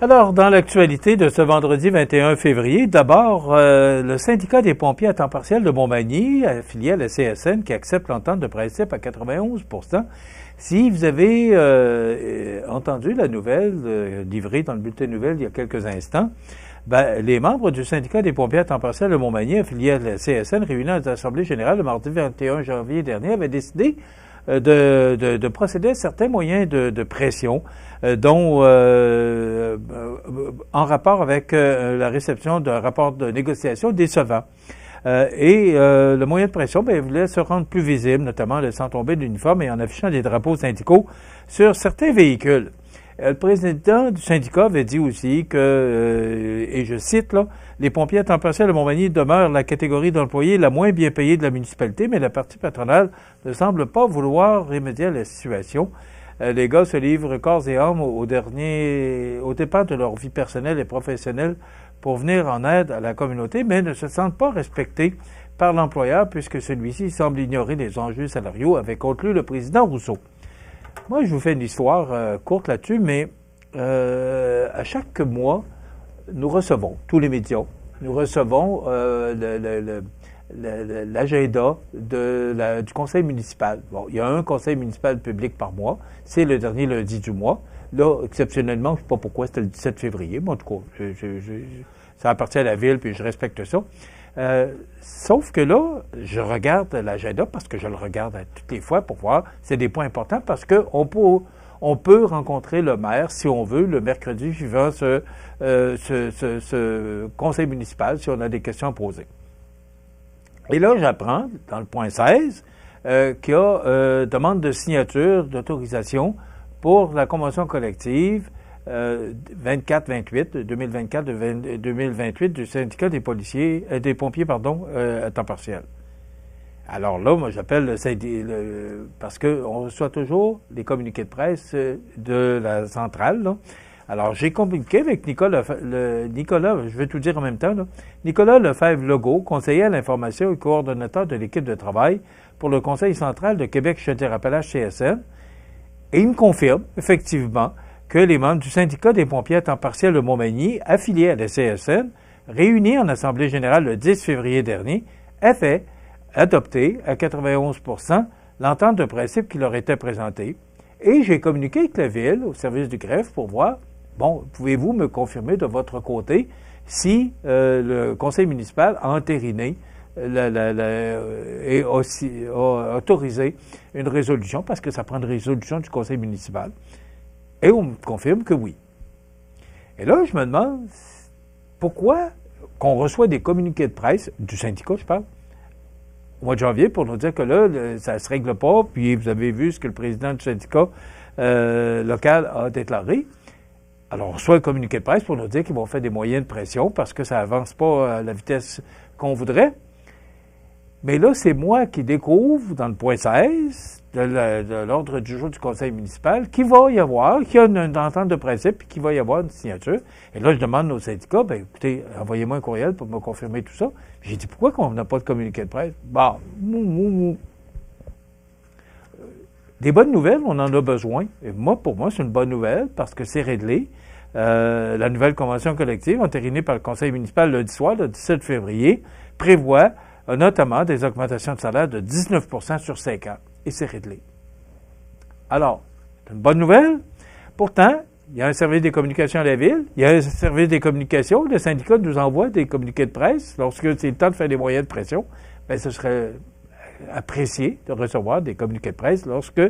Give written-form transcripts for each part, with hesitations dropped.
Alors, dans l'actualité de ce vendredi 21 février, d'abord, le syndicat des pompiers à temps partiel de Montmagny, affilié à la CSN, qui accepte l'entente de principe à 91 %. Si vous avez entendu la nouvelle livrée dans le bulletin de nouvelles il y a quelques instants, les membres du syndicat des pompiers à temps partiel de Montmagny, affilié à la CSN, réunis à l'Assemblée générale le mardi 21 janvier dernier, avaient décidé de procéder à certains moyens de pression, dont en rapport avec la réception d'un rapport de négociation décevant. Le moyen de pression, voulait se rendre plus visible, notamment en laissant tomber l'uniforme et en affichant des drapeaux syndicaux sur certains véhicules. Le président du syndicat avait dit aussi que, et je cite, là, les pompiers à temps partiel de Montmagny demeurent la catégorie d'employés la moins bien payée de la municipalité, mais la partie patronale ne semble pas vouloir remédier à la situation. Les gars se livrent corps et âme au départ de leur vie personnelle et professionnelle pour venir en aide à la communauté, mais ne se sentent pas respectés par l'employeur puisque celui-ci semble ignorer les enjeux salariaux, avait conclu le président Rousseau. Moi, je vous fais une histoire courte là-dessus, mais à chaque mois, nous recevons, tous les médias, nous recevons l'agenda du conseil municipal. Bon, il y a un conseil municipal public par mois, c'est le dernier lundi du mois. Là, exceptionnellement, je ne sais pas pourquoi, c'était le 17 février, mais en tout cas, ça appartient à la ville, puis je respecte ça. Sauf que là, je regarde l'agenda parce que je le regarde toutes les fois pour voir. C'est des points importants parce que on peut rencontrer le maire, si on veut, le mercredi suivant ce conseil municipal, si on a des questions à poser. Et là, j'apprends, dans le point 16, qu'il y a demande de signature d'autorisation pour la convention collective 2024-2028 du syndicat des pompiers, à temps partiel. Alors là, moi, j'appelle le syndicat, parce qu'on reçoit toujours les communiqués de presse de la centrale, là. Alors, j'ai communiqué avec Nicolas, je vais tout dire en même temps, là. Nicolas Lefebvre-Legault, conseiller à l'information et coordonnateur de l'équipe de travail pour le Conseil central de Québec-Chaudière-Appalaches CSN, et il me confirme, effectivement, que les membres du syndicat des pompiers à temps partiel de Montmagny, affiliés à la CSN, réunis en Assemblée générale le 10 février dernier, avaient adopté à 91 % l'entente de principe qui leur était présentée. Et j'ai communiqué avec la Ville, au service du greffe, pour voir, bon, pouvez-vous me confirmer de votre côté si le conseil municipal a entériné et aussi a autorisé une résolution, parce que ça prend une résolution du conseil municipal. Et on me confirme que oui. Et là, je me demande pourquoi qu'on reçoit des communiqués de presse, du syndicat, je parle, au mois de janvier, pour nous dire que là, ça ne se règle pas, puis vous avez vu ce que le président du syndicat local a déclaré. Alors, on reçoit un communiqué de presse pour nous dire qu'ils vont faire des moyens de pression parce que ça avance pas à la vitesse qu'on voudrait. Mais là, c'est moi qui découvre, dans le point 16 de l'ordre du jour du conseil municipal, qu'il y a une entente de principe et qu'il va y avoir une signature. Et là, je demande aux syndicats, écoutez, envoyez-moi un courriel pour me confirmer tout ça. J'ai dit, pourquoi qu'on n'a pas de communiqué de presse? Des bonnes nouvelles, on en a besoin. Et pour moi, c'est une bonne nouvelle parce que c'est réglé. La nouvelle convention collective, entérinée par le conseil municipal lundi soir, le 17 février, prévoit notamment des augmentations de salaire de 19 % sur 5 ans. Et c'est réglé. Alors, c'est une bonne nouvelle. Pourtant, il y a un service des communications à la Ville, il y a un service des communications, le syndicat nous envoie des communiqués de presse. Lorsque c'est le temps de faire des moyens de pression, ce serait apprécié de recevoir des communiqués de presse lorsque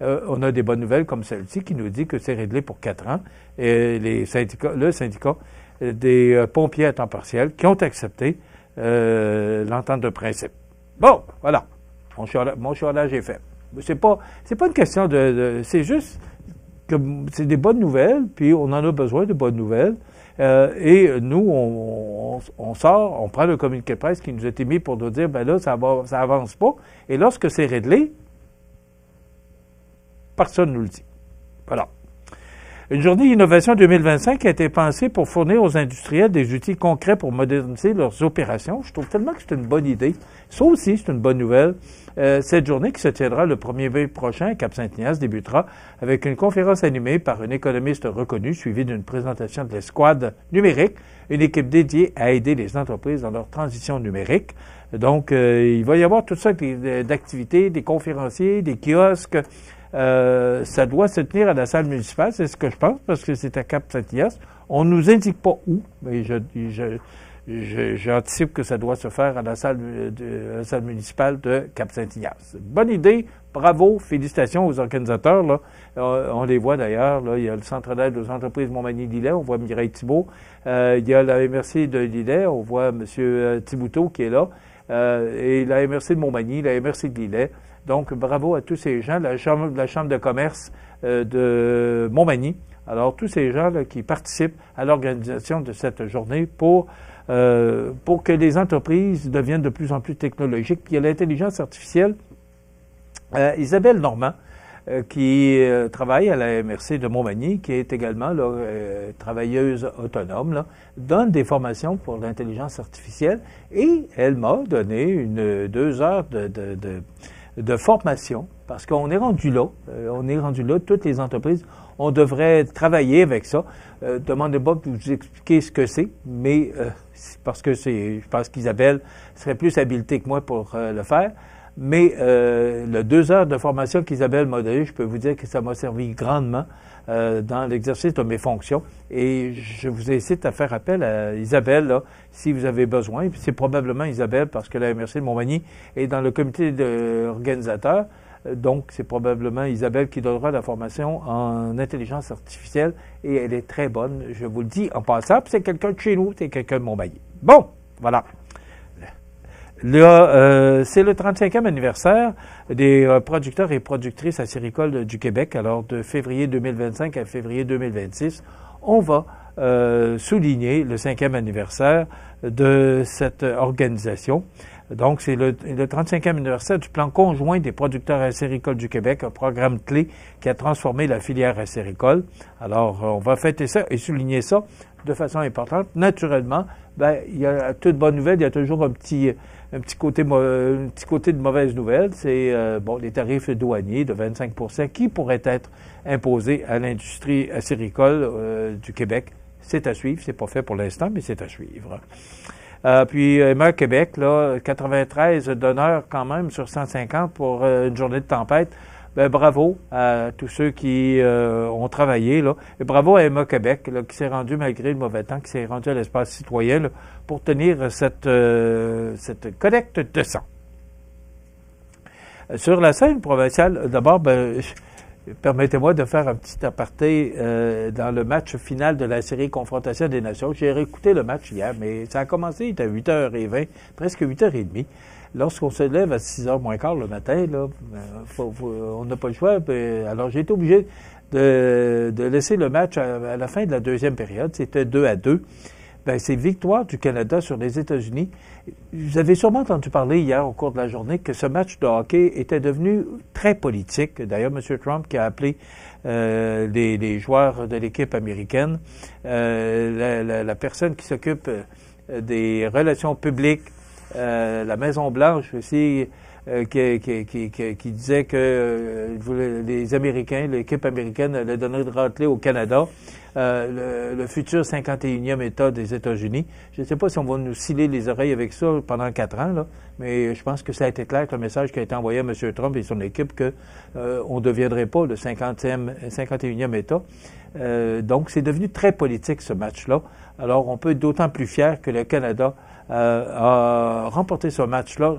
on a des bonnes nouvelles comme celle-ci qui nous dit que c'est réglé pour 4 ans. Et le syndicat des pompiers à temps partiel qui ont accepté l'entente de principe. Bon, voilà. Mon chiolage est fait. C'est pas une question c'est juste que c'est des bonnes nouvelles, puis on en a besoin de bonnes nouvelles. Et nous, on prend le communiqué de presse qui nous a été mis pour nous dire, là, ça avance pas. Et lorsque c'est réglé, personne ne nous le dit. Voilà. Une journée d'innovation 2025 qui a été pensée pour fournir aux industriels des outils concrets pour moderniser leurs opérations. Je trouve tellement que c'est une bonne idée. Ça aussi, c'est une bonne nouvelle. Cette journée qui se tiendra le 1er mai prochain à Cap-Saint-Ignace débutera avec une conférence animée par un économiste reconnu suivie d'une présentation de l'escouade numérique, une équipe dédiée à aider les entreprises dans leur transition numérique. Donc, il va y avoir toutes sortes d'activités, des conférenciers, des kiosques. Ça doit se tenir à la salle municipale, c'est ce que je pense, parce que c'est à Cap-Saint-Ignace. On ne nous indique pas où, mais j'anticipe que ça doit se faire à la salle municipale de Cap-Saint-Ignace. Bonne idée, bravo, félicitations aux organisateurs. Là. On les voit d'ailleurs, là, il y a le Centre d'aide aux entreprises Montmagny-Lillet, on voit Mireille Thibault. Il y a la MRC de Lillet, on voit M. Thibouteau qui est là. Et la MRC de Montmagny, la MRC de Lillet. Donc, bravo à tous ces gens, la Chambre de commerce de Montmagny. Alors, tous ces gens là, qui participent à l'organisation de cette journée pour que les entreprises deviennent de plus en plus technologiques. Puis il y a l'intelligence artificielle. Isabelle Normand, qui travaille à la MRC de Montmagny, qui est également là, travailleuse autonome, là, donne des formations pour l'intelligence artificielle et elle m'a donné 2 heures de formation, parce qu'on est rendu là, toutes les entreprises, on devrait travailler avec ça. Demandez-moi de vous expliquer ce que c'est, mais parce que je pense qu'Isabelle serait plus habilitée que moi pour le faire. Mais le 2 heures de formation qu'Isabelle m'a donné, je peux vous dire que ça m'a servi grandement dans l'exercice de mes fonctions. Et je vous incite à faire appel à Isabelle, là, si vous avez besoin. C'est probablement Isabelle, parce que la MRC de Montmagny est dans le comité organisateur. Donc, c'est probablement Isabelle qui donnera la formation en intelligence artificielle. Et elle est très bonne, je vous le dis en passant. Puis c'est quelqu'un de chez nous, c'est quelqu'un de Montmagny. Bon, voilà. Là, c'est le 35e anniversaire des producteurs et productrices acéricoles du Québec. Alors, de février 2025 à février 2026, on va souligner le 5e anniversaire de cette organisation. Donc, c'est le 35e anniversaire du plan conjoint des producteurs acéricoles du Québec, un programme clé qui a transformé la filière acéricole. Alors, on va fêter ça et souligner ça de façon importante. Naturellement, il y a toute bonne nouvelle, il y a toujours un petit côté de mauvaise nouvelle, c'est les tarifs douaniers de 25% qui pourraient être imposés à l'industrie acéricole du Québec. C'est à suivre, c'est pas fait pour l'instant, mais c'est à suivre. Puis Émer Québec, là, 93 donneurs quand même sur 150 pour une journée de tempête. Bravo à tous ceux qui ont travaillé, là. Et bravo à Emma Québec, là, qui s'est rendu, malgré le mauvais temps, qui s'est rendu à l'espace citoyen, là, pour tenir cette collecte de sang. Sur la scène provinciale, d'abord, permettez-moi de faire un petit aparté dans le match final de la série Confrontation des Nations. J'ai réécouté le match hier, mais ça a commencé, il était à 8h20, presque 8h30. Lorsqu'on se lève à 6h moins quart le matin, là, on n'a pas le choix. Alors, j'ai été obligé de laisser le match à la fin de la deuxième période. C'était 2-2. C'est victoire du Canada sur les États-Unis. Vous avez sûrement entendu parler hier au cours de la journée que ce match de hockey était devenu très politique. D'ailleurs, M. Trump qui a appelé les joueurs de l'équipe américaine, la personne qui s'occupe des relations publiques, la Maison-Blanche aussi, qui disait que les Américains, l'équipe américaine allait donner de raclée au Canada, le futur 51e État des États-Unis. Je ne sais pas si on va nous sciller les oreilles avec ça pendant 4 ans, là, mais je pense que ça a été clair, le message qui a été envoyé à M. Trump et son équipe, que on ne deviendrait pas le 51e État. Donc, c'est devenu très politique, ce match-là. Alors, on peut être d'autant plus fier que le Canada a remporté ce match-là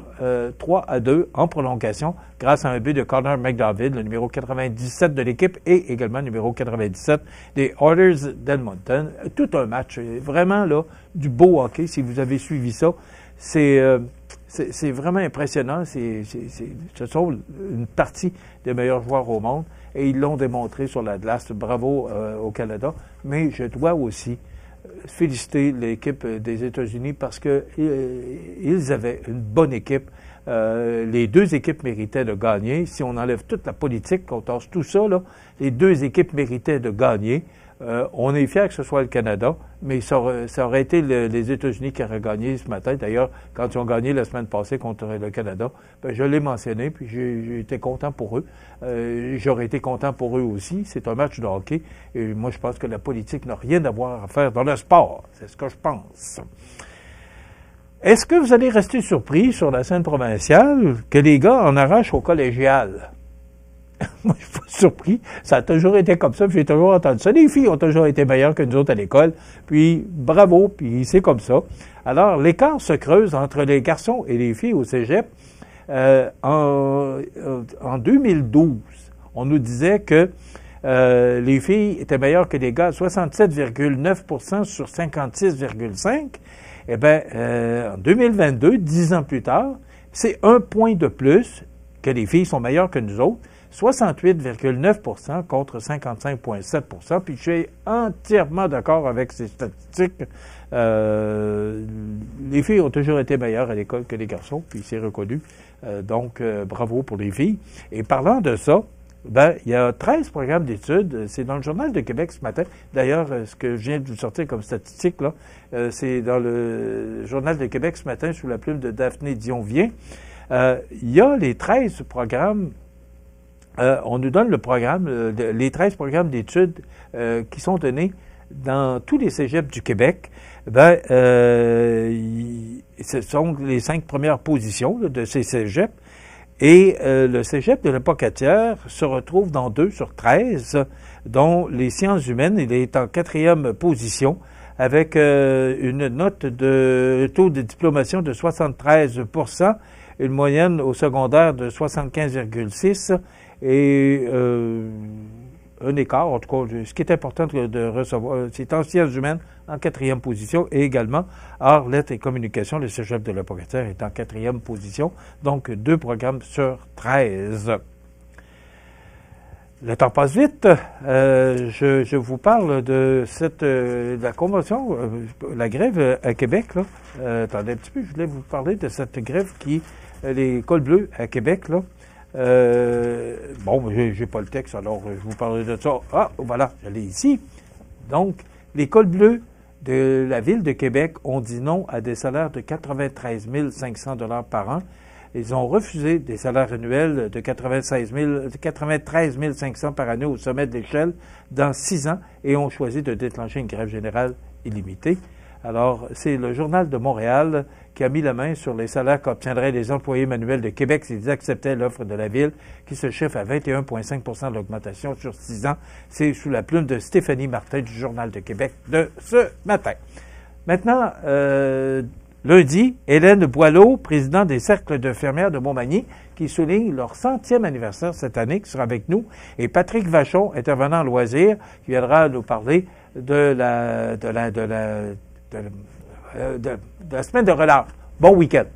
3-2 en prolongation grâce à un but de Connor McDavid, le numéro 97 de l'équipe et également numéro 97 des Oilers d'Edmonton. Tout un match, vraiment là, du beau hockey. Si vous avez suivi ça, c'est vraiment impressionnant. Ce sont une partie des meilleurs joueurs au monde et ils l'ont démontré sur la glace. Bravo au Canada. Mais je dois aussi féliciter l'équipe des États-Unis parce que ils avaient une bonne équipe Les deux équipes méritaient de gagner. Si on enlève toute la politique, on tasse tout ça, là, les deux équipes méritaient de gagner. On est fiers que ce soit le Canada, mais ça aurait été les États-Unis qui auraient gagné ce matin. D'ailleurs, quand ils ont gagné la semaine passée contre le Canada, ben, je l'ai mentionné, puis j'ai été content pour eux. J'aurais été content pour eux aussi. C'est un match de hockey. Et moi, je pense que la politique n'a rien à voir à faire dans le sport. C'est ce que je pense. Est-ce que vous allez rester surpris sur la scène provinciale que les gars en arrachent au collégial? Moi, je suis pas surpris. Ça a toujours été comme ça, puis j'ai toujours entendu ça. Les filles ont toujours été meilleures que nous autres à l'école, puis bravo, puis c'est comme ça. Alors, l'écart se creuse entre les garçons et les filles au cégep. En 2012, on nous disait que les filles étaient meilleures que les gars, 67,9% sur 56,5%. Eh bien, en 2022, 10 ans plus tard, c'est 1 point de plus que les filles sont meilleures que nous autres. 68,9% contre 55,7%. Puis je suis entièrement d'accord avec ces statistiques. Les filles ont toujours été meilleures à l'école que les garçons, puis c'est reconnu. Donc, bravo pour les filles. Et parlant de ça, ben, il y a 13 programmes d'études. C'est dans le Journal de Québec ce matin. D'ailleurs, ce que je viens de vous sortir comme statistique, là, c'est dans le Journal de Québec ce matin sous la plume de Daphné Dion-Vien. Il y a les 13 programmes. On nous donne le programme, les 13 programmes d'études qui sont donnés dans tous les cégeps du Québec. Ben, ce sont les 5 premières positions là, de ces cégeps. Et le cégep de la Pocatière se retrouve dans 2 sur 13, dont les sciences humaines. Il est en 4e position avec une note de taux de diplomation de 73%, une moyenne au secondaire de 75,6%. Et un écart, en tout cas, ce qui est important de recevoir, c'est en sciences humaines en 4e position et également arts, lettres et communications. Le cégep de la Pocatière est en 4e position, donc 2 programmes sur 13. Le temps passe vite. Je vous parle de la convention, la grève à Québec. Là. Attendez un petit peu, je voulais vous parler de cette grève les cols bleus à Québec, là. Bon, j'ai pas le texte, alors je vous parlerai de ça. Ah, voilà, je l'ai ici. Donc, les cols bleus de la Ville de Québec ont dit non à des salaires de 93 500 $ par an. Ils ont refusé des salaires annuels de 93 500 par année au sommet de l'échelle dans 6 ans et ont choisi de déclencher une grève générale illimitée. Alors, c'est le Journal de Montréal qui a mis la main sur les salaires qu'obtiendraient les employés manuels de Québec s'ils acceptaient l'offre de la Ville, qui se chiffre à 21,5 % d'augmentation sur 6 ans. C'est sous la plume de Stéphanie Martin du Journal de Québec de ce matin. Maintenant, lundi, Hélène Boileau, présidente des cercles d'infirmières de Montmagny, qui souligne leur 100e anniversaire cette année, qui sera avec nous, et Patrick Vachon, intervenant en loisirs, qui viendra nous parler de la semaine de relâche. Bon week-end.